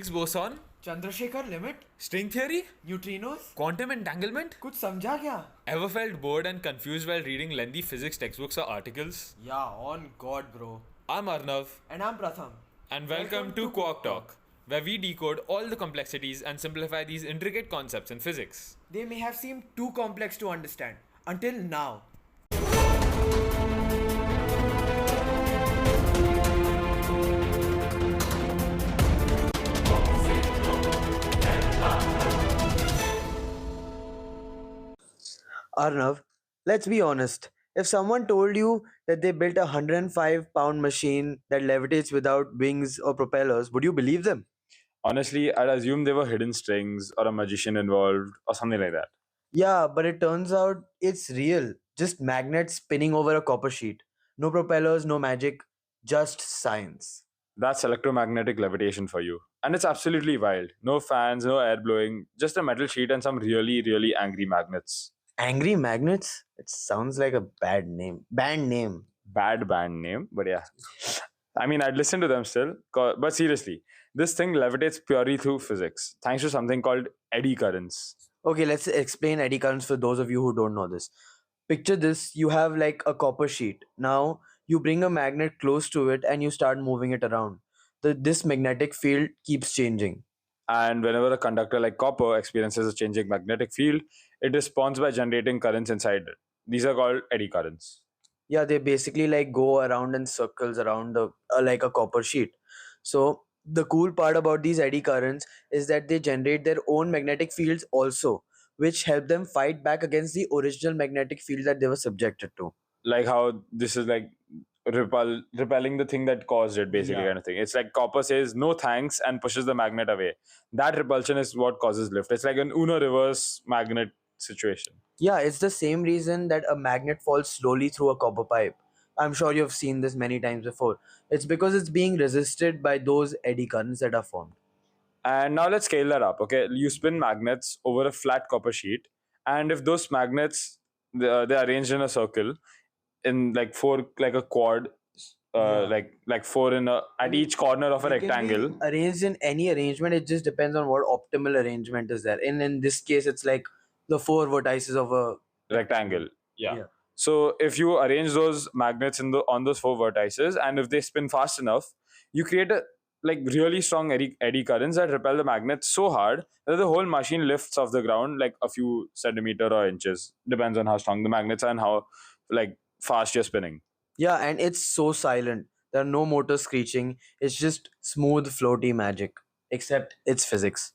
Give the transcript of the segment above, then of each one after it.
Higgs boson, Chandrashekhar limit, string theory, neutrinos, quantum entanglement. कुछ समझा क्या? Ever felt bored and confused while reading lengthy physics textbooks or articles? Yeah, on God, bro. I'm Arnav, And I'm Pratham. and welcome to Quark Talk, where we decode all the complexities and simplify these intricate concepts in physics. They may have seemed too complex to understand until now. Arnav, let's be honest. If someone told you that they built a 105-pound machine that levitates without wings or propellers, would you believe them? Honestly, I'd assume there were hidden strings or a magician involved or something like that. Yeah, but it turns out it's real. Just magnets spinning over a copper sheet. No propellers, no magic, just science. That's electromagnetic levitation for you. And it's absolutely wild. No fans, no air blowing, just a metal sheet and some really, really angry magnets. Angry magnets? It sounds like a bad name. Band name. Bad band name, but yeah. I mean, I'd listen to them still. But seriously, this thing levitates purely through physics, thanks to something called eddy currents. Okay, let's explain eddy currents for those of you who don't know this. Picture this, you have like a copper sheet. Now you bring a magnet close to it and you start moving it around. This magnetic field keeps changing. And whenever a conductor like copper experiences a changing magnetic field, it responds by generating currents inside it. These are called eddy currents. Yeah, they basically like go around in circles around the like a copper sheet. So the cool part about these eddy currents is that they generate their own magnetic fields also, which help them fight back against the original magnetic field that they were subjected to. Like how this is like repelling the thing that caused it, basically, Yeah. kind of thing. It's like copper says no thanks and pushes the magnet away. That repulsion is what causes lift. It's like an Uno reverse magnet situation. Yeah, it's the same reason that a magnet falls slowly through a copper pipe. I'm sure you've seen this many times before. It's because it's being resisted by those eddy currents that are formed. And now let's scale that up. Okay, you spin magnets over a flat copper sheet, and if those magnets they're arranged in a circle, in like four, like a quad, Yeah. like four in a at each corner of a It can rectangle. be arranged in any arrangement. It just depends on what optimal arrangement is there. In this case, it's like the four vertices of a Rectangle. Yeah. Yeah. So if you arrange those magnets in the on those four vertices, and if they spin fast enough, you create a like really strong eddy currents that repel the magnets so hard that the whole machine lifts off the ground like a few centimeter or inches. Depends on how strong the magnets are and how like fast you're spinning. Yeah, and it's so silent. There are no motors screeching. It's just smooth, floaty magic. Except it's physics.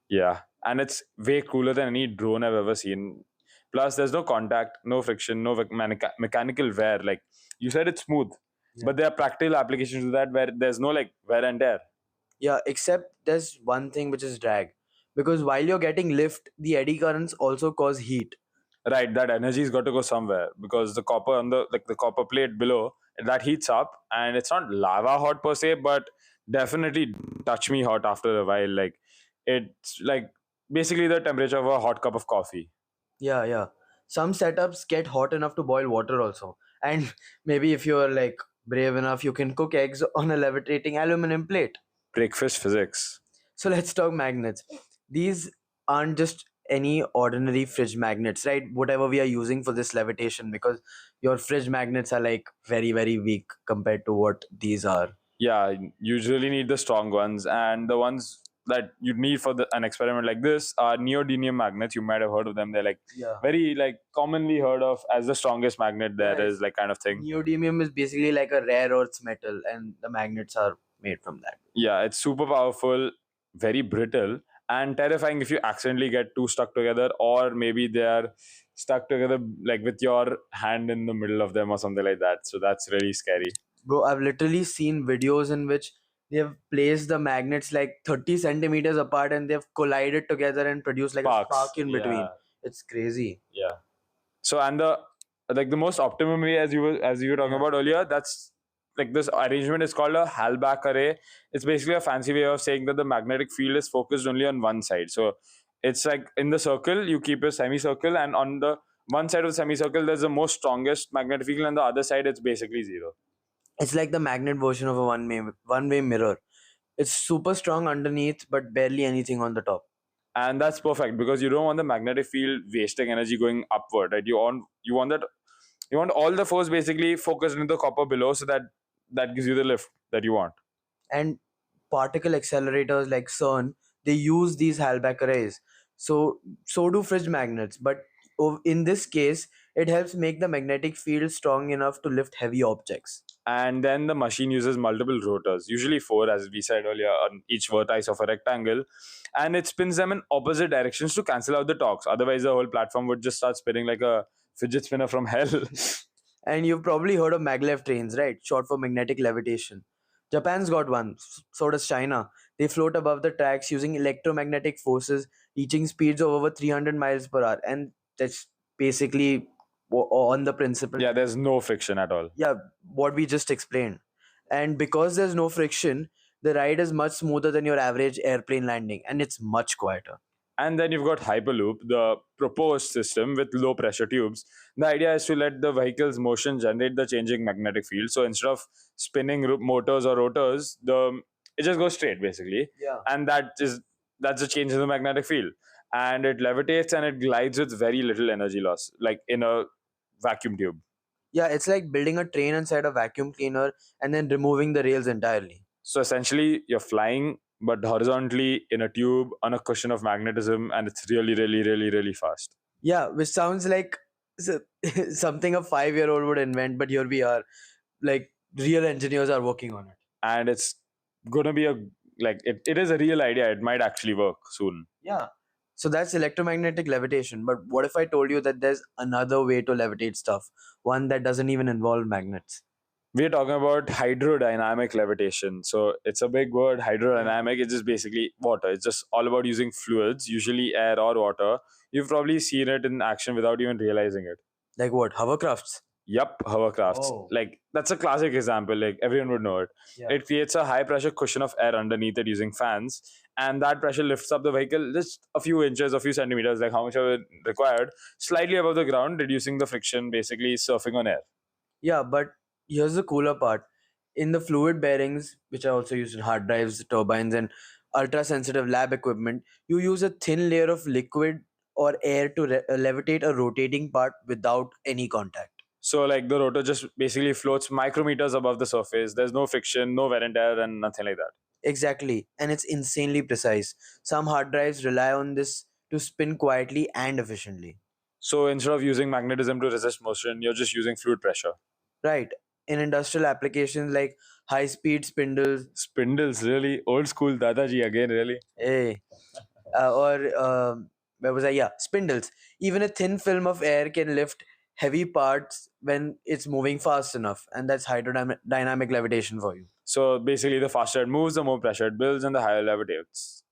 Yeah, and it's way cooler than any drone I've ever seen. Plus, there's no contact, no friction, no mechanical wear. Like you said, it's smooth, but there are practical applications to that where there's no like wear and tear. Yeah, except there's one thing which is drag. Because while you're getting lift, the eddy currents also cause heat. Right, that energy's got to go somewhere because the copper on the copper plate below that heats up, and it's not lava hot per se, but definitely touch me hot after a while. Like it's like basically the temperature of a hot cup of coffee. Yeah, yeah. Some setups get hot enough to boil water also. And maybe if you're like brave enough, you can cook eggs on a levitating aluminum plate. Breakfast physics. So let's talk magnets. These aren't just any ordinary fridge magnets, right? Whatever we are using for this levitation, because your fridge magnets are like very, very weak compared to what these are. Yeah, you usually need the strong ones, and the ones that you need for an experiment like this are neodymium magnets. You might have heard of them. They're like Yeah. very like commonly heard of as the strongest magnet there Right. is, like kind of thing. Neodymium is basically like a rare earths metal, and the magnets are made from that. Yeah, it's super powerful, very brittle, and terrifying if you accidentally get two stuck together, or maybe they are stuck together like with your hand in the middle of them or something like that. So that's really scary. Bro, I've literally seen videos in which they have placed the magnets like 30 centimeters apart and they've collided together and produced like Sparks. a spark in between. Yeah. It's crazy. Yeah. So and the most optimum way, as you were talking about earlier, that's like this arrangement is called a Halbach array. It's basically a fancy way of saying that the magnetic field is focused only on one side. So it's like in the circle you keep a semicircle, and on the one side of the semicircle there's the most strongest magnetic field, and the other side it's basically zero. It's like the magnet version of a one-way mirror. It's super strong underneath, but barely anything on the top. And that's perfect because you don't want the magnetic field wasting energy going upward, right? You want all the force basically focused into the copper below, so that that gives you the lift that you want. And particle accelerators like CERN, they use these Halbach arrays. So do fridge magnets, but in this case, it helps make the magnetic field strong enough to lift heavy objects. And then the machine uses multiple rotors, usually four, as we said earlier, on each vertex of a rectangle, and it spins them in opposite directions to cancel out the torques. Otherwise, the whole platform would just start spinning like a fidget spinner from hell. And you've probably heard of maglev trains, right? Short for magnetic levitation. Japan's got one, so does China. They float above the tracks using electromagnetic forces, reaching speeds of over 300 miles per hour. And that's basically on the principle. Yeah, there's no friction at all. Yeah, what we just explained. And because there's no friction, the ride is much smoother than your average airplane landing, and it's much quieter. And then you've got Hyperloop, the proposed system with low pressure tubes. The idea is to let the vehicle's motion generate the changing magnetic field. So instead of spinning motors or rotors, it just goes straight basically. Yeah. And that's a change in the magnetic field. And it levitates and it glides with very little energy loss, like in a vacuum tube. Yeah, it's like building a train inside a vacuum cleaner and then removing the rails entirely. So essentially, you're flying, but horizontally in a tube on a cushion of magnetism, and it's really, really, really, really fast. Yeah, which sounds like something a 5-year-old would invent, but here we are. Like, real engineers are working on it. And it's gonna be it is a real idea. It might actually work soon. Yeah. So that's electromagnetic levitation. But what if I told you that there's another way to levitate stuff? One that doesn't even involve magnets. We're talking about hydrodynamic levitation. So it's a big word, hydrodynamic. It's just basically water. It's just all about using fluids, usually air or water. You've probably seen it in action without even realizing it. Like what? Hovercrafts? Yup, hovercrafts. Oh. Like that's a classic example. Like everyone would know it. Yeah. It creates a high pressure cushion of air underneath it using fans, and that pressure lifts up the vehicle just a few inches, a few centimeters, like how much of it required, slightly above the ground, reducing the friction, basically surfing on air. Yeah, but here's the cooler part. In the fluid bearings, which are also used in hard drives, turbines, and ultra sensitive lab equipment, you use a thin layer of liquid or air to levitate a rotating part without any contact. So like the rotor just basically floats micrometers above the surface. There's no friction, no wear and tear, and nothing like that. Exactly, and it's insanely precise. Some hard drives rely on this to spin quietly and efficiently. So instead of using magnetism to resist motion, you're just using fluid pressure. Right. In industrial applications like high speed spindles, Spindles, really? Old school Dadaji again, really? eh, where was I? Yeah, spindles. Even a thin film of air can lift heavy parts when it's moving fast enough, and that's hydrodynamic levitation for you. So basically, the faster it moves, the more pressure it builds, and the higher it levitates.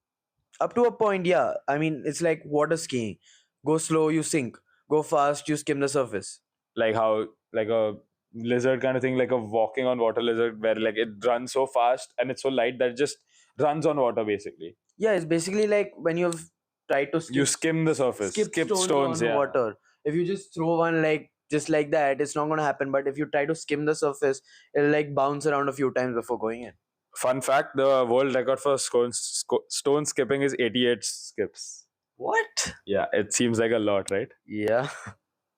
Up to a point, yeah. I mean, it's like water skiing. Go slow, you sink. Go fast, you skim the surface. Like how, like a lizard kind of thing, like a walking on water lizard, where like it runs so fast and it's so light that it just runs on water, basically. Yeah, it's basically like when you've tried to You skim the surface, skip stones, on yeah. water. If you just throw one like just like that, it's not gonna happen. But if you try to skim the surface, it'll like bounce around a few times before going in. Fun fact: the world record for stone skipping is 88 skips. What? Yeah, it seems like a lot, right? Yeah.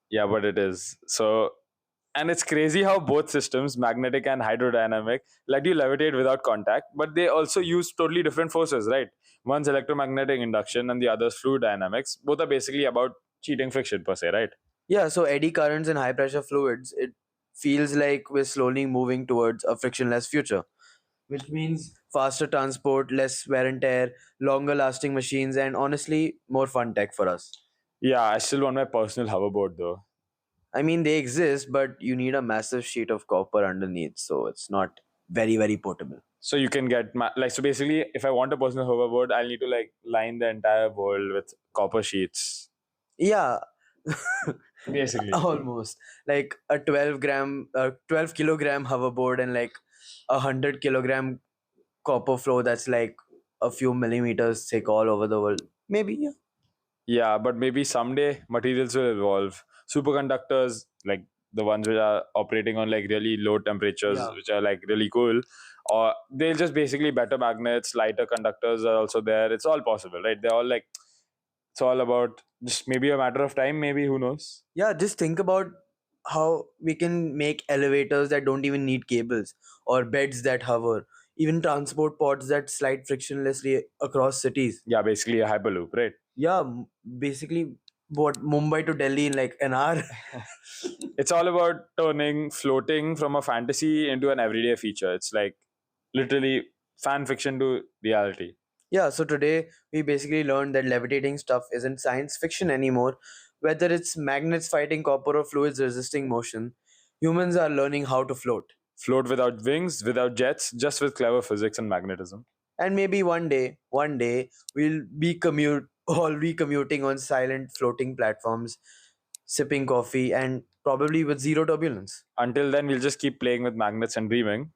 Yeah, but it is. So, and it's crazy how both systems, magnetic and hydrodynamic, let you levitate without contact, but they also use totally different forces, right? One's electromagnetic induction and the other's fluid dynamics. Both are basically about cheating friction per se, right? Yeah, so eddy currents and high pressure fluids, it feels like we're slowly moving towards a frictionless future, which means faster transport, less wear and tear, longer lasting machines, and honestly, more fun tech for us. Yeah, I still want my personal hoverboard though. I mean, they exist, but you need a massive sheet of copper underneath, so it's not very portable. So you can get so basically, if I want a personal hoverboard, I'll need to like line the entire world with copper sheets. Yeah, Basically. almost like a 12 kilogram hoverboard and like 100 kilogram copper flow that's like a few millimeters thick all over the world. Maybe, yeah. Yeah, but maybe someday materials will evolve. Superconductors, like the ones which are operating on like really low temperatures, Yeah. which are like really cool, or they'll just basically better magnets, lighter conductors are also there. It's all possible, right? They're all like, it's all about just maybe a matter of time, maybe, who knows? Yeah, just think about how we can make elevators that don't even need cables, or beds that hover, even transport pods that slide frictionlessly across cities. Yeah, basically a hyperloop, right? Yeah, basically, what, Mumbai to Delhi in like an hour. It's all about turning floating from a fantasy into an everyday feature. It's like literally fan fiction to reality. Yeah, so today we basically learned that levitating stuff isn't science fiction anymore. Whether it's magnets fighting copper or fluids resisting motion, humans are learning how to float. Float without wings, without jets, just with clever physics and magnetism. And maybe one day, all be commuting on silent floating platforms, sipping coffee, and probably with zero turbulence. Until then, we'll just keep playing with magnets and dreaming.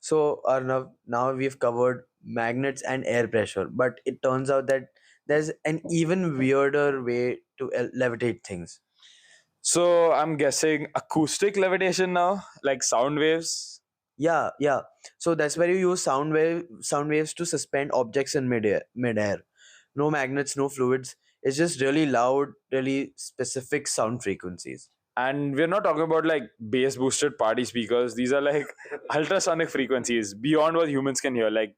So, Arnav, now we've covered magnets and air pressure, but it turns out that there's an even weirder way to levitate things. So I'm guessing acoustic levitation now, like sound waves. Yeah, yeah. So that's where you use sound waves to suspend objects in midair. No magnets, no fluids. It's just really loud, really specific sound frequencies. And we're not talking about like bass boosted party speakers. These are like ultrasonic frequencies beyond what humans can hear. Like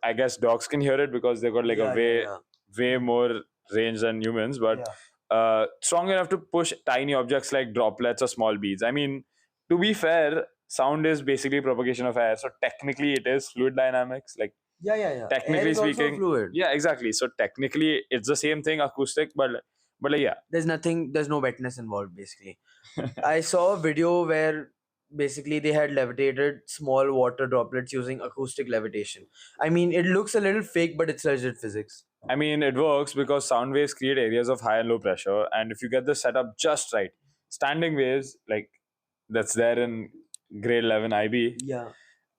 I guess dogs can hear it because they've got like Yeah, a way yeah, way more range than humans, but yeah. strong enough to push tiny objects like droplets or small beads. I mean, to be fair, sound is basically propagation of air, so technically it is fluid dynamics. Like Yeah, yeah, yeah. Air technically is also speaking, fluid. yeah, exactly. So technically it's the same thing, acoustic, but like, yeah, There's no wetness involved basically. I saw a video where basically they had levitated small water droplets using acoustic levitation. I mean, it looks a little fake, but it's legit physics. I mean, it works because sound waves create areas of high and low pressure, and if you get the setup just right, standing waves like that's there in grade 11 IB. Yeah,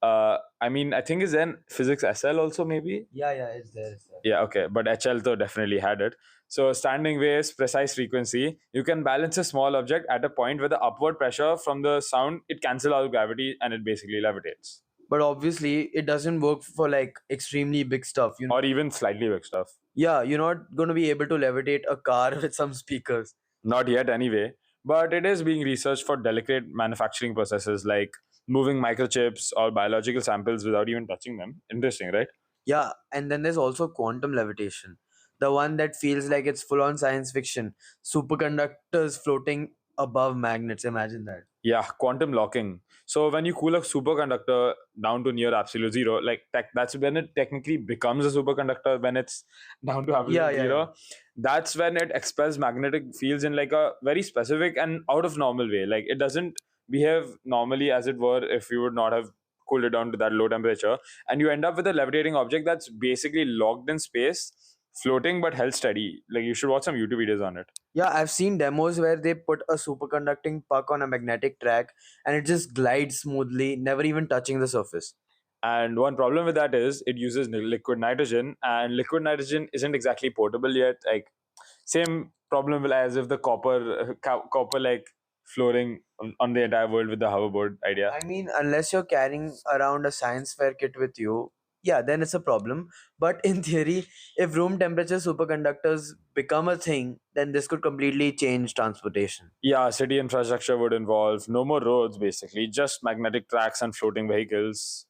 I mean, I think is then physics SL also maybe. yeah, yeah. It's there. It's there. Yeah, okay, but HL though definitely had it. So standing waves, precise frequency, you can balance a small object at a point where the upward pressure from the sound it cancels out gravity and it basically levitates, But obviously, it doesn't work for like extremely big stuff. or even slightly big stuff. Yeah, you're not going to be able to levitate a car with some speakers. Not yet, anyway. But it is being researched for delicate manufacturing processes like moving microchips or biological samples without even touching them. Interesting, right? Yeah, and then there's also quantum levitation, the one that feels like it's full on science fiction. Superconductors floating above magnets. Imagine that. Yeah, quantum locking. So when you cool a superconductor down to near absolute zero, like that's when it technically becomes a superconductor. When it's down to absolute Yeah, yeah, zero, that's when it expels magnetic fields in like a very specific and out of normal way. Like it doesn't behave normally as it were if you would not have cooled it down to that low temperature, and you end up with a levitating object that's basically locked in space, floating but held steady. Like you should watch some YouTube videos on it. Yeah, I've seen demos where they put a superconducting puck on a magnetic track and it just glides smoothly, never even touching the surface. And one problem with that is it uses liquid nitrogen, and liquid nitrogen isn't exactly portable yet. Like same problem as if the copper like floating on the entire world with the hoverboard idea. I mean, unless you're carrying around a science fair kit with you, yeah, then it's a problem. But in theory, if room temperature superconductors become a thing, then this could completely change transportation. Yeah, city infrastructure would involve no more roads, basically, just magnetic tracks and floating vehicles.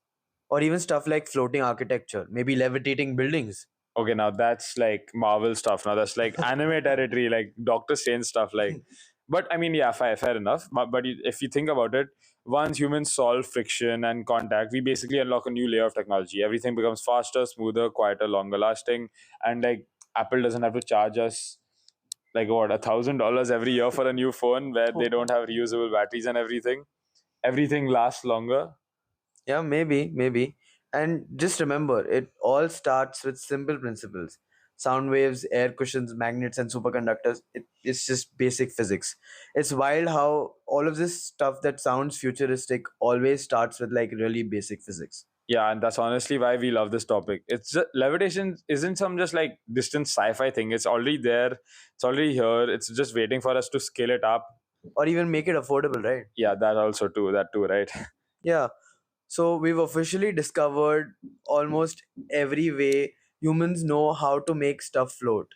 Or even stuff like floating architecture, maybe levitating buildings. Okay, now that's like Marvel stuff. Now that's like anime territory, like Doctor Strange stuff. Like, but I mean, yeah, fair enough. But if you think about it, once humans solve friction and contact, we basically unlock a new layer of technology. Everything becomes faster, smoother, quieter, longer lasting, and like Apple doesn't have to charge us like what $1,000 every year for a new phone where they don't have reusable batteries and everything. Everything lasts longer. Yeah, maybe. And just remember, it all starts with simple principles: sound waves, air cushions, magnets, and superconductors. It's just basic physics. It's wild how all of this stuff that sounds futuristic always starts with like really basic physics. Yeah, and that's honestly why we love this topic. It's just, levitation isn't some just like distant sci-fi thing. It's already there. It's already here. It's just waiting for us to scale it up. or even make it affordable, right? Yeah, that also too. That too, right? Yeah. So we've officially discovered almost every way humans know how to make stuff float.